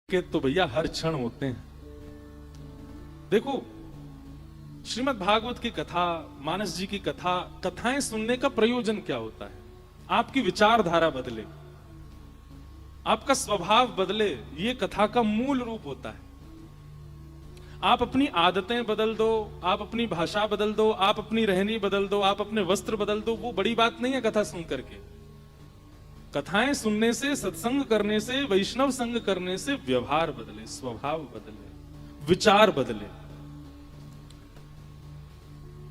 के तो भैया हर क्षण होते हैं। देखो, श्रीमद् भागवत की कथा, मानस जी की कथा, कथाएं सुनने का प्रयोजन क्या होता है? आपकी विचारधारा बदले, आपका स्वभाव बदले, ये कथा का मूल रूप होता है। आप अपनी आदतें बदल दो, आप अपनी भाषा बदल दो, आप अपनी रहनी बदल दो, आप अपने वस्त्र बदल दो, वो बड़ी बात नहीं है कथा सुन करके। कथाएं सुनने से, सत्संग करने से, वैष्णव संग करने से व्यवहार बदले, स्वभाव बदले, विचार बदले।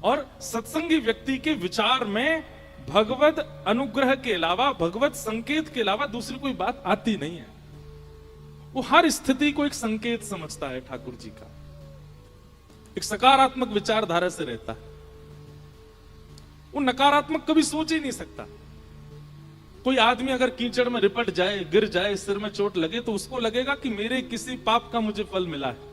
और सत्संगी व्यक्ति के विचार में भगवत अनुग्रह के अलावा, भगवत संकेत के अलावा दूसरी कोई बात आती नहीं है। वो हर स्थिति को एक संकेत समझता है ठाकुर जी का, एक सकारात्मक विचारधारा से रहता है। वो नकारात्मक कभी सोच ही नहीं सकता। कोई आदमी अगर कीचड़ में रिपट जाए, गिर जाए, सिर में चोट लगे, तो उसको लगेगा कि मेरे किसी पाप का मुझे फल मिला है।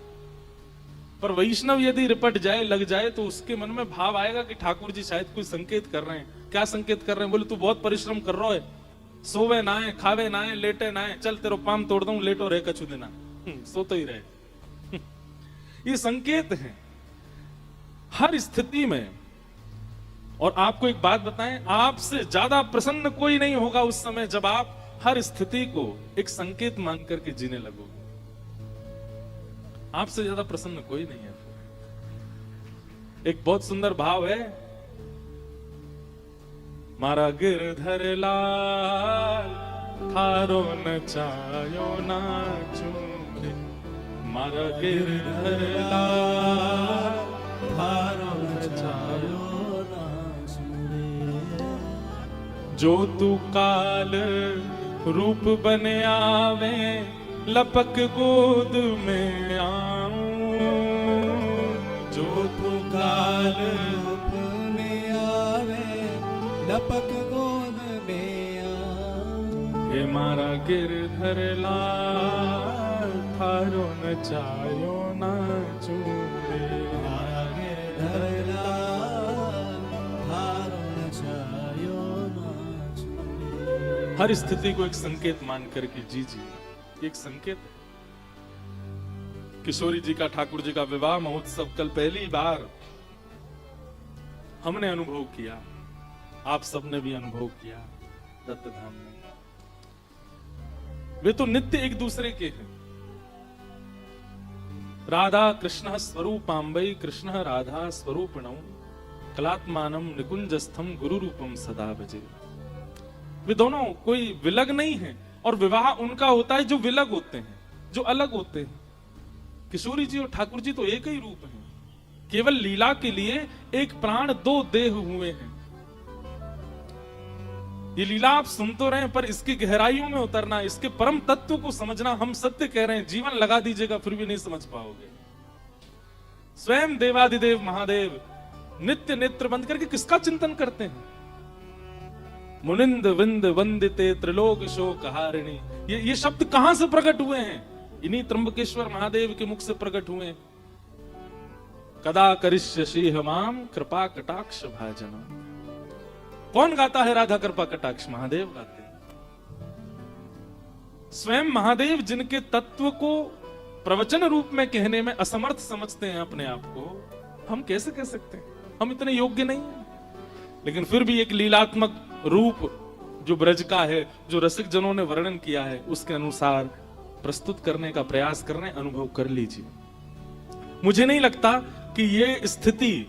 पर वैष्णव यदि रिपट जाए, लग जाए, तो उसके मन में भाव आएगा कि ठाकुर जी शायद कोई संकेत कर रहे हैं। क्या संकेत कर रहे हैं? बोले तू बहुत परिश्रम कर रहा है, सोवे ना है, खावे ना है, लेटे ना है, चल तेरो पाम तोड़ दूं, लेटो रहे कछु देना, सोते ही रहे। ये संकेत है हर स्थिति में। और आपको एक बात बताएं, आपसे ज्यादा प्रसन्न कोई नहीं होगा उस समय जब आप हर स्थिति को एक संकेत मान करके जीने लगोगे। आपसे ज्यादा प्रसन्न कोई नहीं है। एक बहुत सुंदर भाव है, मारा गिरधर लाल थारो नचायो नाचू रे, मारा गिरधर लाल थारो नचायो जो तू काल रूप बने आवे, लपक गोद में आऊं, जो तू काल रूप में आवे, लपक गोद में आऊं। हे मारा गिरधर लाल थारो नचायो नाचू रे, मारा गिरधर लाल थारो नचायो नाचू रे। हर स्थिति को एक संकेत मान करके जीजिए। एक संकेत है। किशोरी जी का, ठाकुर जी का विवाह महोत्सव कल पहली बार हमने अनुभव किया, आप सबने भी अनुभव किया दत्तधाम में। वे तो नित्य एक दूसरे के हैं। राधा कृष्ण स्वरूपाम्बै, कृष्ण राधा स्वरूपिणौ, कलात्मानम निकुंजस्थम गुरु रूपम सदा भजे। वे दोनों कोई विलग नहीं है। और विवाह उनका होता है जो विलग होते हैं, जो अलग होते हैं। किशोरी जी और ठाकुर जी तो एक ही रूप हैं। केवल लीला के लिए एक प्राण दो देह हुए हैं। ये लीला आप सुन तो रहे हैं, पर इसकी गहराइयों में उतरना, इसके परम तत्व को समझना, हम सत्य कह रहे हैं, जीवन लगा दीजिएगा फिर भी नहीं समझ पाओगे। स्वयं देवाधिदेव महादेव नित्य नेत्र बंद करके किसका चिंतन करते हैं? मुनिंद विंद वंदिते त्रिलोक शोक हारिणी। ये शब्द कहां से प्रकट हुए हैं? इन्हीं त्र्यंबकेश्वर महादेव के मुख से प्रकट हुए। कदा करिष्यसि हमाम कृपा कटाक्ष भाजन। कौन गाता है राधा कृपा कटाक्ष? महादेव गाते हैं। स्वयं महादेव जिनके तत्व को प्रवचन रूप में कहने में असमर्थ समझते हैं अपने आप को, हम कैसे कह सकते हैं? हम इतने योग्य नहीं हैं। लेकिन फिर भी एक लीलात्मक रूप जो ब्रज का है, जो रसिक जनों ने वर्णन किया है, उसके अनुसार प्रस्तुत करने का प्रयास कर रहे हैं। अनुभव कर लीजिए। मुझे नहीं लगता कि ये स्थिति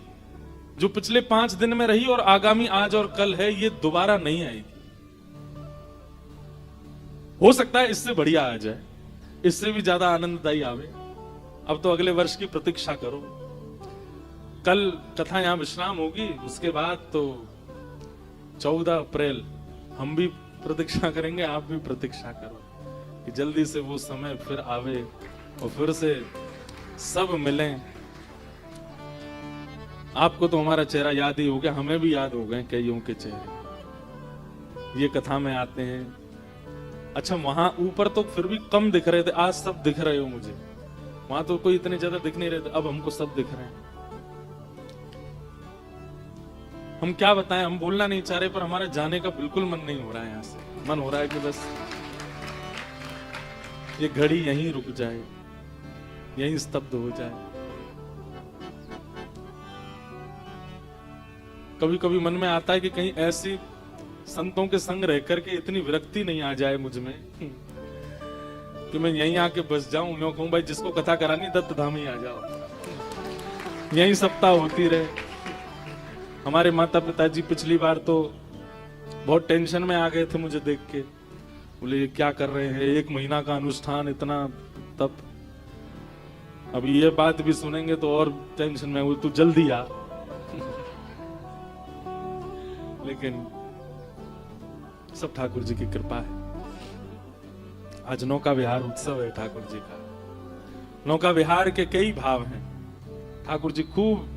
जो पिछले 5 दिन में रही और आगामी आज और कल है, ये दोबारा नहीं आएगी। हो सकता है इससे बढ़िया आ जाए, इससे भी ज्यादा आनंददायी आवे। अब तो अगले वर्ष की प्रतीक्षा करो। कल कथा यहां विश्राम होगी, उसके बाद तो 14 अप्रैल हम भी प्रतीक्षा करेंगे, आप भी प्रतीक्षा करो कि जल्दी से वो समय फिर आवे और फिर से सब मिलें। आपको तो हमारा चेहरा याद ही हो गया, हमें भी याद हो गए कईयों के चेहरे। ये कथा में आते हैं। अच्छा, वहां ऊपर तो फिर भी कम दिख रहे थे, आज सब दिख रहे हो मुझे। वहां तो कोई इतने ज्यादा दिख नहीं रहे थे, अब हमको सब दिख रहे हैं। हम क्या बताएं, हम बोलना नहीं चाह रहे, पर हमारे जाने का बिल्कुल मन नहीं हो रहा है। यहां से मन हो रहा है कि बस ये घड़ी यहीं रुक जाए, यहीं स्तब्ध हो जाए। कभी कभी मन में आता है कि कहीं ऐसी संतों के संग रह करके इतनी विरक्ति नहीं आ जाए मुझ में कि मैं यहीं आके बस जाऊं। मैं कहूं भाई जिसको कथा करानी दत्त धाम ही आ जाओ, यहीं सप्ताह होती रहे। हमारे माता पिताजी पिछली बार तो बहुत टेंशन में आ गए थे मुझे देख के, बोले ये क्या कर रहे हैं, 1 महीना का अनुष्ठान, इतना तप। अब ये बात भी सुनेंगे तो और टेंशन में, वो तू जल्दी आ। लेकिन सब ठाकुर जी की कृपा है। आज नौका विहार उत्सव है ठाकुर जी का। नौका विहार के कई भाव हैं। ठाकुर जी खूब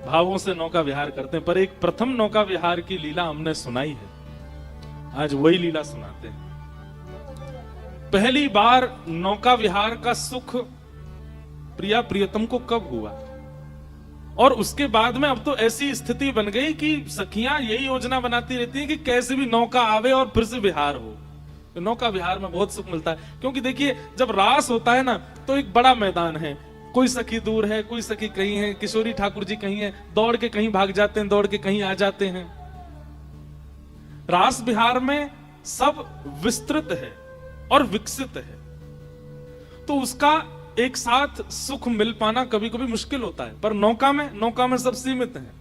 भावों से नौका विहार करते हैं, पर एक प्रथम नौका विहार की लीला हमने सुनाई है, आज वही लीला सुनाते हैं। पहली बार नौका विहार का सुख प्रिया प्रियतम को कब हुआ, और उसके बाद में अब तो ऐसी स्थिति बन गई कि सखियां यही योजना बनाती रहती हैं कि कैसे भी नौका आवे और फिर से विहार हो। तो नौका विहार में बहुत सुख मिलता है, क्योंकि देखिए जब रास होता है ना तो एक बड़ा मैदान है, कोई सखी दूर है, कोई सखी कहीं है, किशोरी ठाकुर जी कहीं है, दौड़ के कहीं भाग जाते हैं, दौड़ के कहीं आ जाते हैं। रास विहार में सब विस्तृत है और विकसित है, तो उसका एक साथ सुख मिल पाना कभी कभी मुश्किल होता है। पर नौका में सब सीमित है,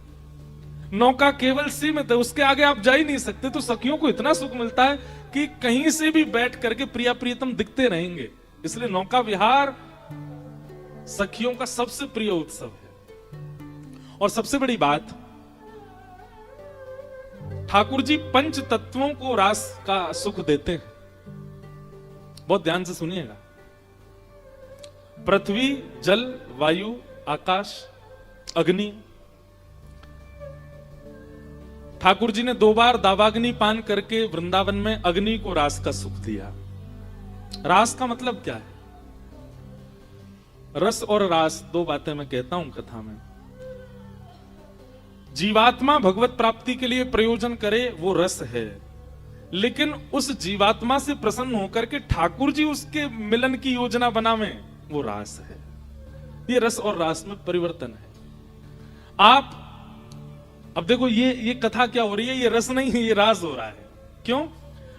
नौका केवल सीमित है, उसके आगे आप जा ही नहीं सकते। तो सखियों को इतना सुख मिलता है कि कहीं से भी बैठ करके प्रिया प्रियतम दिखते रहेंगे। इसलिए नौका विहार सखियों का सबसे प्रिय उत्सव है। और सबसे बड़ी बात, ठाकुर जी पंच तत्वों को रास का सुख देते हैं। बहुत ध्यान से सुनिएगा। पृथ्वी, जल, वायु, आकाश, अग्नि। ठाकुर जी ने 2 बार दावाग्नि पान करके वृंदावन में अग्नि को रास का सुख दिया। रास का मतलब क्या है? रस और रास 2 बातें मैं कहता हूं कथा में। जीवात्मा भगवत प्राप्ति के लिए प्रयोजन करे वो रस है, लेकिन उस जीवात्मा से प्रसन्न होकर के ठाकुर जी उसके मिलन की योजना बनावे वो रास है। ये रस और रास में परिवर्तन है। आप अब देखो ये कथा क्या हो रही है, ये रस नहीं है, ये रास हो रहा है। क्यों?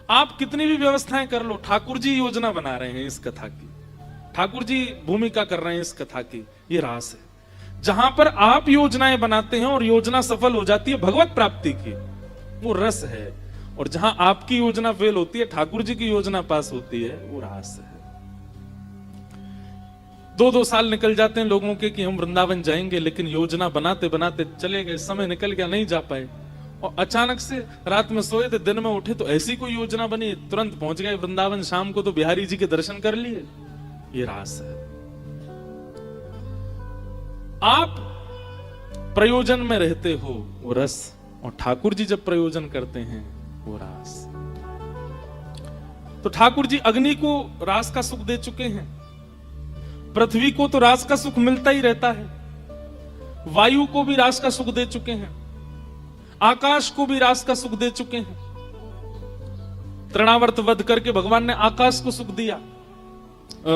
आप कितनी भी व्यवस्थाएं कर लो, ठाकुर जी योजना बना रहे हैं इस कथा की, ठाकुर जी भूमिका कर रहे हैं इस कथा की, ये रास है। जहां पर आप योजनाएं बनाते हैं और योजना सफल हो जाती है भगवत प्राप्ति की, वो रस है। और जहां आपकी योजना फेल होती है, ठाकुर जी की योजना पास होती है, वो रास है। 2-2 साल निकल जाते हैं लोगों के कि हम वृंदावन जाएंगे, लेकिन योजना बनाते बनाते चले गए, समय निकल गया, नहीं जा पाए। और अचानक से रात में सोए थे, दिन में उठे तो ऐसी कोई योजना बनी, तुरंत पहुंच गए वृंदावन, शाम को तो बिहारी जी के दर्शन कर लिए। ये रास है। आप प्रयोजन में रहते हो, वो रस, और ठाकुर जी जब प्रयोजन करते हैं वो रास। तो ठाकुर जी अग्नि को रास का सुख दे चुके हैं, पृथ्वी को तो रास का सुख मिलता ही रहता है, वायु को भी रास का सुख दे चुके हैं, आकाश को भी रास का सुख दे चुके हैं। तृणावर्त वध करके भगवान ने आकाश को सुख दिया,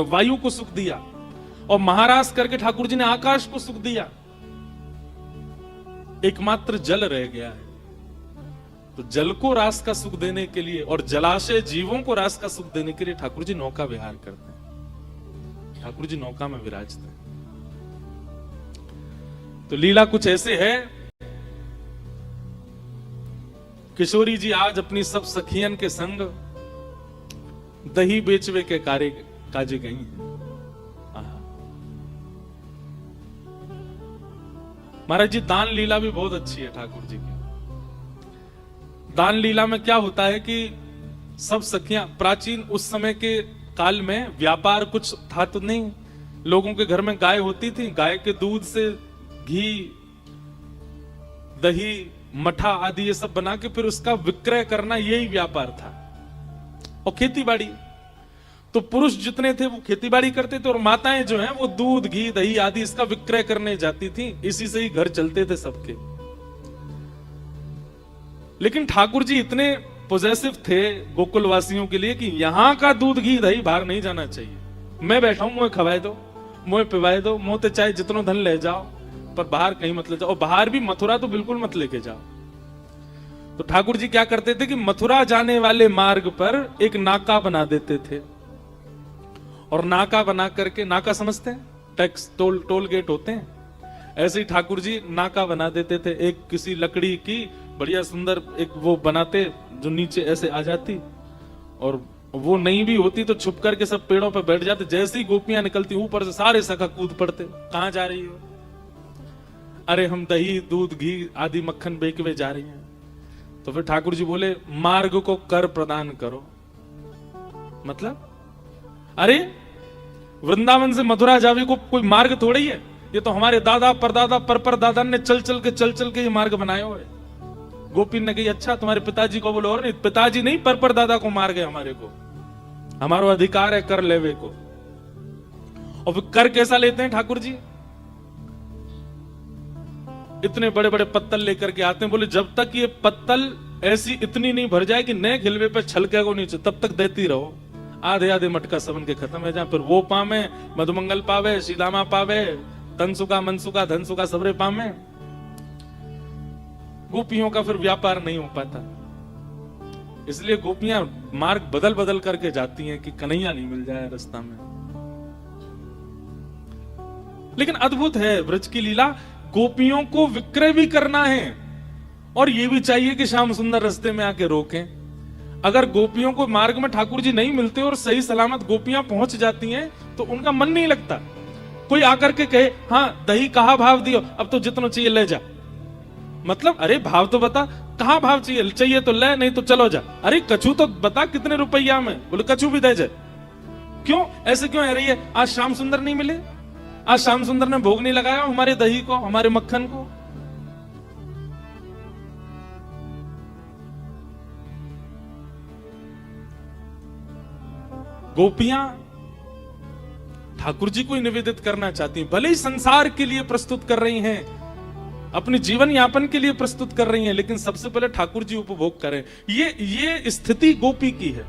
वायु को सुख दिया, और महारास करके ठाकुर जी ने आकाश को सुख दिया। एकमात्र जल रह गया है। तो जल को रास का सुख देने के लिए और जलाशय जीवों को रास का सुख देने के लिए ठाकुर जी नौका विहार करते हैं। ठाकुर जी नौका में विराजते हैं। तो लीला कुछ ऐसे है, किशोरी जी आज अपनी सब सखियन के संग दही बेचवे के कार्य काजे गई हैं। महाराज जी दान लीला भी बहुत अच्छी है ठाकुर जी की। दान लीला में क्या होता है कि सब सखियां, प्राचीन उस समय के काल में व्यापार कुछ था तो नहीं, लोगों के घर में गाय होती थी, गाय के दूध से घी, दही, मठा आदि ये सब बना के फिर उसका विक्रय करना, यही व्यापार था। और खेतीबाड़ी, तो पुरुष जितने थे वो खेतीबाड़ी करते थे, और माताएं जो हैं वो दूध, घी, दही आदि इसका विक्रय करने जाती थी। इसी से ही घर चलते थे सबके। लेकिन ठाकुर जी इतने पॉजेसिव थे गोकुल वासियों के लिए कि यहां का दूध घी दही बाहर नहीं जाना चाहिए। मैं बैठा हूं, मुझे खवाए दो, मुझे पिवाए दो, मुंह ते चाहे जितना धन ले जाओ, पर बाहर कहीं मत ले जाओ। और बाहर भी मथुरा तो बिल्कुल मत लेके जाओ। तो ठाकुर जी क्या करते थे कि मथुरा जाने वाले मार्ग पर एक नाका बना देते थे, और नाका बना करके, नाका समझते हैं, टैक्स टोल गेट होते हैं, ऐसे ही ठाकुर जी नाका बना देते थे। एक किसी लकड़ी की बढ़िया सुंदर एक वो बनाते जो नीचे ऐसे आ जाती, और वो नहीं भी होती तो छुप करके सब पेड़ों पर बैठ जाते। जैसे ही गोपियां निकलती ऊपर से सारे सखा कूद पड़ते, कहां जा रही हो? अरे हम दही दूध घी आदि मक्खन बेचवे जा रही हैं। तो फिर ठाकुर जी बोले मार्ग को कर प्रदान करो। मतलब अरे वृंदावन से मथुरा जावे को कोई मार्ग थोड़ी है, ये तो हमारे दादा परदादा पर दादा ने चल चल के ये मार्ग बनाए हुए। गोपी ने कही अच्छा तुम्हारे पिताजी को बोलो, और नहीं पिताजी नहीं पर दादा को मार गए, हमारे को हमारा अधिकार है कर लेवे को। और फिर कर कैसा लेते हैं ठाकुर जी? इतने बड़े बड़े पत्तल लेकर के आते हैं, बोले जब तक ये पत्तल ऐसी इतनी नहीं भर जाए कि नए खिलवे पे छलके को नीचे, तब तक देती रहो। आधे आधे मटका सबन के खत्म है, जहां फिर वो पावे, मधुमंगल पावे, सीदामा पावे, तनसुका मनसुका धनसुका सबरे पावे। गोपियों का फिर व्यापार नहीं हो पाता, इसलिए गोपियां मार्ग बदल बदल करके जाती हैं कि कन्हैया नहीं मिल जाए रास्ता में। लेकिन अद्भुत है ब्रज की लीला, गोपियों को विक्रय भी करना है, और ये भी चाहिए कि श्याम सुंदर रास्ते में आके रोकें। अगर गोपियों को मार्ग में ठाकुर जी नहीं मिलते और सही सलामत गोपियां पहुंच जाती हैं तो उनका मन नहीं लगता। कोई आकर के कहे हाँ दही कहा भाव दियो, अब तो जितना चाहिए ले जा। मतलब अरे भाव तो बता, कहां भाव चाहिए तो ले, नहीं तो चलो जा। अरे कछू तो बता कितने रुपया में, बोले कछू भी दे जाए। क्यों ऐसे क्यों है रही है? आज श्याम सुंदर नहीं मिले, आज श्याम सुंदर ने भोग नहीं लगाया हमारे दही को, हमारे मक्खन को। गोपियां ठाकुर जी को निवेदित करना चाहती हैं, भले ही संसार के लिए प्रस्तुत कर रही हैं, अपने जीवन यापन के लिए प्रस्तुत कर रही हैं, लेकिन सबसे पहले ठाकुर जी उपभोग करें। ये स्थिति गोपी की है।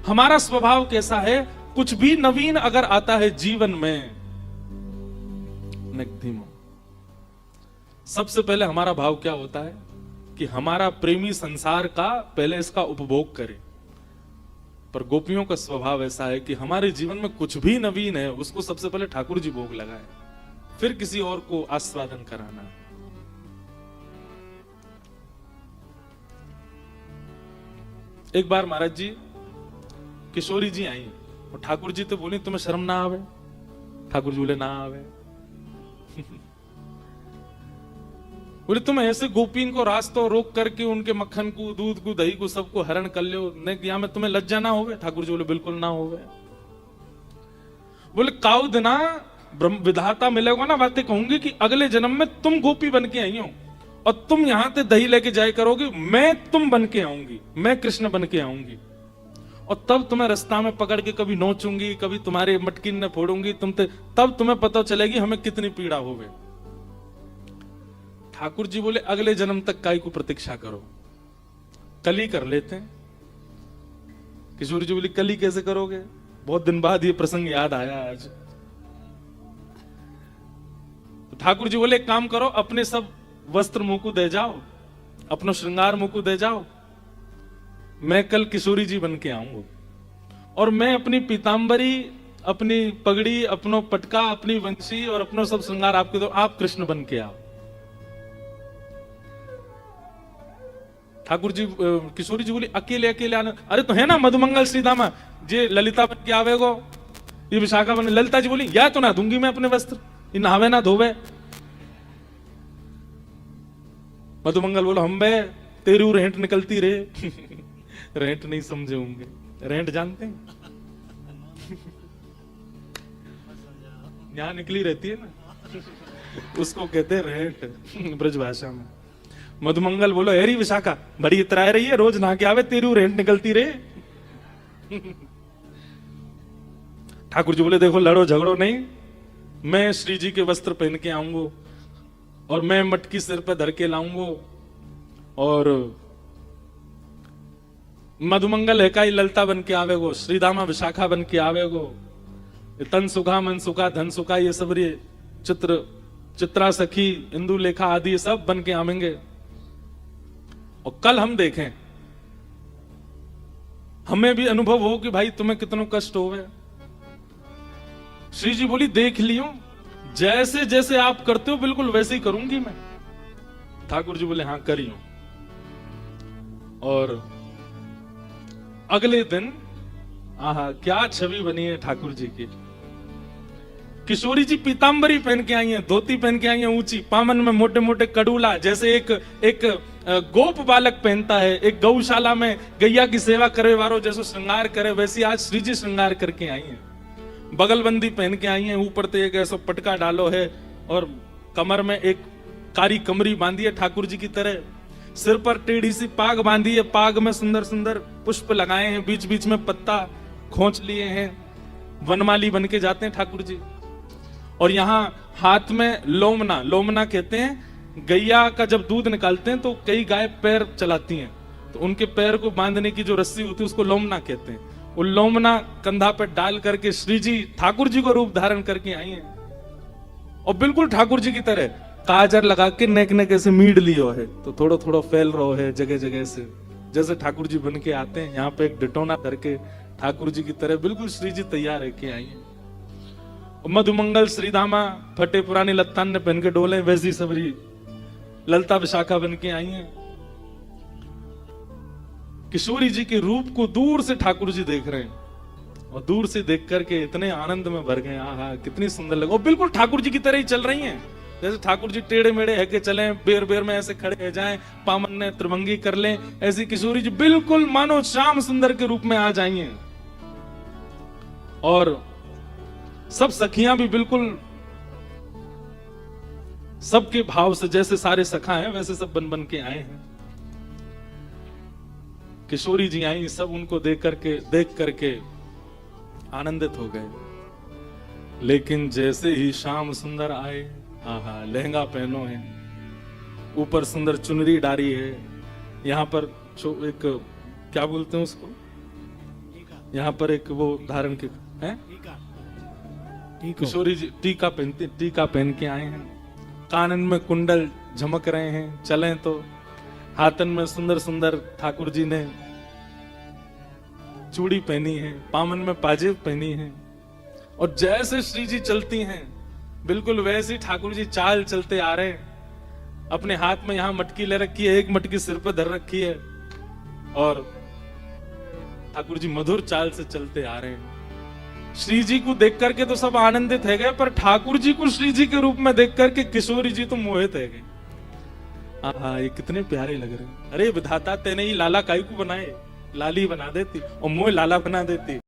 हमारा स्वभाव कैसा है? कुछ भी नवीन अगर आता है जीवन में, सबसे पहले हमारा भाव क्या होता है कि हमारा प्रेमी संसार का पहले इसका उपभोग करे। पर गोपियों का स्वभाव ऐसा है कि हमारे जीवन में कुछ भी नवीन है उसको सबसे पहले ठाकुर जी भोग लगाए, फिर किसी और को आस्वादन कराना। एक बार महाराज जी किशोरी जी आई और ठाकुर जी तो बोली तुम्हें शर्म ना आवे? ठाकुर जी बोले ना आवे। बोले तुम ऐसे गोपीन को रास्तों रोक करके उनके मक्खन को दूध को दही को सबको हरण कर लो, यहाँ में तुम्हें लज्जा ना होवे? ठाकुर जी बोले बिल्कुल ना होवे। बोले काउ दिना ब्रह्म विधाता मिलेगा ना, बातें कहूंगी कि अगले जन्म में तुम गोपी बन के आई हो और तुम यहां से दही लेके जाए करोगे, मैं तुम बन के आऊंगी, मैं कृष्ण बन के आऊंगी, और तब तुम्हें रास्ता में पकड़ के कभी नोचूंगी, कभी तुम्हारे मटकिन ने फोड़ूंगी, तब तुम्हें पता चलेगी हमें कितनी पीड़ा होवे। ठाकुर जी बोले अगले जन्म तक काय को प्रतीक्षा करो, कल ही कर लेते हैं। किशोरी जी बोली कल ही कैसे करोगे? बहुत दिन बाद ये प्रसंग याद आया आज। तो ठाकुर जी बोले एक काम करो, अपने सब वस्त्र मुंह को दे जाओ, अपना श्रृंगार मुंह को दे जाओ, मैं कल किशोरी जी बन के आऊंगा, और मैं अपनी पीतांबरी, अपनी पगड़ी, अपनो पटका, अपनी वंशी और अपना सब श्रृंगार आपके दो, आप कृष्ण बन के आओ। ठाकुर जी किशोरी जी बोली अकेले अकेले आना? अरे तो है ना मधुमंगल श्रीदामा जे ललिता बन के आवेगो, ये विशाखा बन। ललिता जी बोली या तो ना दूंगी मैं अपने वस्त्र, ये नहावे ना धोवे। मधुमंगल बोलो हम बे तेरी रेंट निकलती रे। रेंट नहीं समझे होंगे, रेंट जानते हैं? यहां निकली रहती है ना, उसको कहते हैं रेंट ब्रज भाषा में। मधुमंगल बोलो हेरी विशाखा बड़ी इतरा रही है, रोज नहा के आवे, तेरी रेंट निकलती रे। ठाकुर जी बोले देखो लड़ो झगड़ो नहीं, मैं श्री जी के वस्त्र पहन के आऊंगा और मैं मटकी सिर पे धर के लाऊंगा, और मधुमंगल एकाई ललता बन के आवेगो, श्रीदामा विशाखा बन के आवेगो, तन सुखा मन सुखा धन सुखा, ये सब ये चित्रा सखी इंदु लेखा आदि सब बन के आवेंगे। और कल हम देखें, हमें भी अनुभव हो कि भाई तुम्हें कितना कष्ट हो गए। श्री जी बोली देख लियो, जैसे जैसे आप करते हो बिल्कुल वैसे ही करूंगी मैं। ठाकुर जी बोले हाँ करियो। और अगले दिन आहा क्या छवि बनी है ठाकुर जी की। किशोरी जी पीतांबरी पहन के आई हैं, धोती पहन के आई हैं ऊंची, पामन में मोटे मोटे कड़ूला, जैसे एक गोप बालक पहनता है, एक गौशाला में गैया की सेवा करे वारो जैसे श्रृंगार करे, वैसे आज श्री जी श्रृंगार करके आई हैं। बगलबंदी पहन के आई हैं, ऊपर तो एक ऐसा पटका डालो है और कमर में एक कारी कमरी बांधी है ठाकुर जी की तरह, सिर पर टेढ़ी सी पाग बांधी है, पाग में सुंदर सुंदर पुष्प लगाए हैं, बीच बीच में पत्ता खोंच लिए हैं, वनमाली बन के जाते हैं ठाकुर जी। और यहाँ हाथ में लोमना, लोमना कहते हैं गैया का जब दूध निकालते हैं तो कई गाय पैर चलाती हैं, तो उनके पैर को बांधने की जो रस्सी होती है उसको लोमना कहते हैं। वो लोमना कंधा पे डाल करके श्री जी ठाकुर जी को रूप धारण करके आई हैं, और बिल्कुल ठाकुर जी की तरह काजर लगा के नेक नेक ऐसे मीड लियो है, तो थोड़ा थोड़ा फैल रहा है जगह जगह से, जैसे ठाकुर जी बन के आते हैं। यहाँ पे एक डिटोना करके ठाकुर जी की तरह बिल्कुल श्री जी तैयार है के आई हैं। मधुमंगल श्रीदामा फटे पुरानी लत्तान ने पहन के डोले, वैसी सबरी ललता विशाखा बन के आई हैं। किशोरी जी के रूप को दूर से ठाकुर जी देख रहे हैं, और दूर से देख करके इतने आनंद में भर गए, आहा कितनी सुंदर लगे। और बिल्कुल ठाकुर जी की तरह ही चल रही हैं, जैसे ठाकुर जी टेढ़े मेढ़े है के चले, बेर बेर में ऐसे खड़े हो जाएं, पामन ने त्रिभंगी कर लें, ऐसी किशोरी जी बिल्कुल मानो श्याम सुंदर के रूप में आ जाई हैं। और सब सखियां भी बिल्कुल सबके भाव से, जैसे सारे सखा हैं वैसे सब बन बन के आए हैं। किशोरी जी आई, सब उनको देख करके आनंदित हो गए। लेकिन जैसे ही श्याम सुंदर आए, आहा लहंगा पहनो है, ऊपर सुंदर चुनरी डारी है, यहाँ पर एक क्या बोलते हैं उसको, यहाँ पर एक वो धारण के हैं, किशोरी जी टीका पहन के आए हैं, कानन में कुंडल झमक रहे हैं, चलें तो हाथन में सुंदर सुंदर ठाकुर जी ने चूड़ी पहनी है, पामन में पाजेब पहनी है, और जैसे श्री जी चलती हैं बिल्कुल वैसे ठाकुर जी चाल चलते आ रहे हैं। अपने हाथ में यहाँ मटकी ले रखी है, एक मटकी सिर पर धर रखी है, और ठाकुर जी मधुर चाल से चलते आ रहे हैं। श्री जी को देख करके तो सब आनंदित है गए, पर ठाकुर जी को श्री जी के रूप में देख करके किशोरी जी तो मोहित है गए। हाँ ये कितने प्यारे लग रहे हैं। अरे विधाता तेने ही लाला काई को बनाए, लाली बना देती और मोह लाला बना देती।